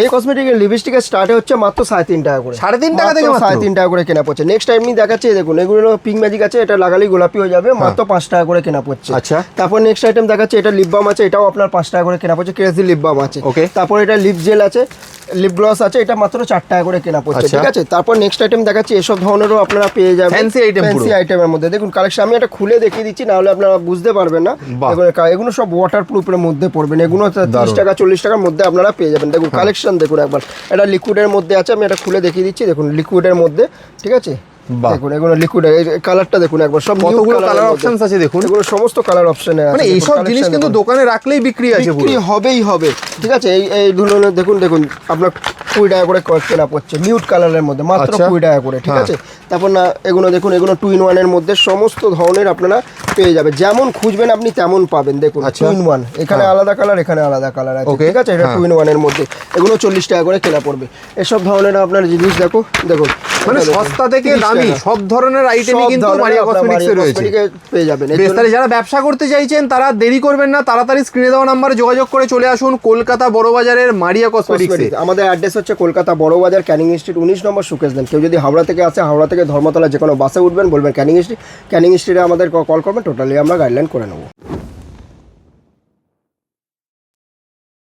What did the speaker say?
এই কসমেটিকের লিপস্টিকের স্টার্টে হচ্ছে মাত্র 3.5 টাকা করে, 3.5 টাকা থেকে 3.5 টাকা করে কেনা পড়ছে। নেক্সট টাইম দেখাচ্ছি, দেখুন এগুলো পিঙ্ক ম্যাজিক আছে, এটা লাগালেই গোলাপি হয়ে যাবে, মাত্র 5 টাকা করে কেনা পড়ছে। আচ্ছা, তারপর নেক্সট আইটেম দেখাচ্ছি, এটা লিপ বাম আছে, এটাও আপনার 5 টাকা করে কেনা পড়ছে, ক্রেজি লিপ বাম আছে। ওকে, তারপর এটা লিপ জেল আছে, লিপ গ্লস আছে, এটা মাত্র 4 টাকা করে কেনা পড়ছে, ঠিক আছে। তারপর নেক্সট আইটেম দেখাচ্ছি, এসব ধরনেরও আপনারা পেয়ে যাবেন ফ্যান্সি আইটেম, ফ্যান্সি আইটেমের মধ্যে। দেখুন কালেকশন আমি এটা খুলে দেখিয়ে দিচ্ছি, না হলে আপনারা বুঝতে পারবেন না। দেখুন এগুলো সব ওয়াটার প্রুফের মধ্যে পড়বেন, এগুলো 30 টাকা 40 টাকার মধ্যে আপনারা পেয়ে যাবেন। দেখুন কালেকশন দেখুন একবার, এটা লিকুইডের মধ্যে আছে, আমি এটা খুলে দেখিয়ে দিচ্ছি। দেখুন লিকুইডের মধ্যে, ঠিক আছে, দেখুন এগুলো লিকুইড, এই কালারটা দেখুন একবার, সব কতগুলো কালার অপশনস আছে দেখুন, এগুলো সমস্ত কালার অপশনে আছে। মানে এই সব জিনিস কিন্তু দোকানে রাখলেই বিক্রি আছে, বিক্রি হবেই হবে, ঠিক আছে। এই ধরনের দেখুন আপনার 20 টাকা করে কেনা পড়ছে, নিউড কালারের মধ্যে মাত্র 20 টাকা করে, ঠিক আছে। তারপর না এগুলো দেখুন, এগুলো 2 in 1 এর মধ্যে সমস্ত ধরনের আপনারা পেয়ে যাবে, যেমন খুঁজবেন আপনি তেমন পাবেন। দেখুন 2 in 1, এখানে আলাদা কালার, এখানে আলাদা কালার আছে, ঠিক আছে। এটা 2 in 1 এর মধ্যে, এগুলো 40 টাকা করে কেনা পড়বে। এসব ধরনের আপনার জিনিস দেখুন, মানে সস্তা থেকে দামি সব ধরনের আইটেমই কিন্তু মারিয়া কসমেটিক্সে রয়েছে, পেয়ে যাবেন। তাহলে যারা ব্যবসা করতে চাইছেন তারা দেরি করবেন না, তাড়াতাড়ি স্ক্রিনে দেওয়া নম্বরে যোগাযোগ করে চলে আসুন কলকাতা বড়বাজারের মারিয়া কসমেটিক্সে। আমাদের অ্যাড্রেস হচ্ছে কলকাতা বড়বাজার, ক্যানিং স্ট্রিট 19 নম্বর সুকেশ দেন। কেউ যদি হাওড়া থেকে আসে, হাওড়া থেকে ধর্মতলা যে কোনো বাসে উঠবেন, বলবেন ক্যানিং স্ট্রিট, ক্যানিং স্ট্রিটে আমাদের কল করবেন, টোটালি আমরা গাইডলাইন করে নেবো।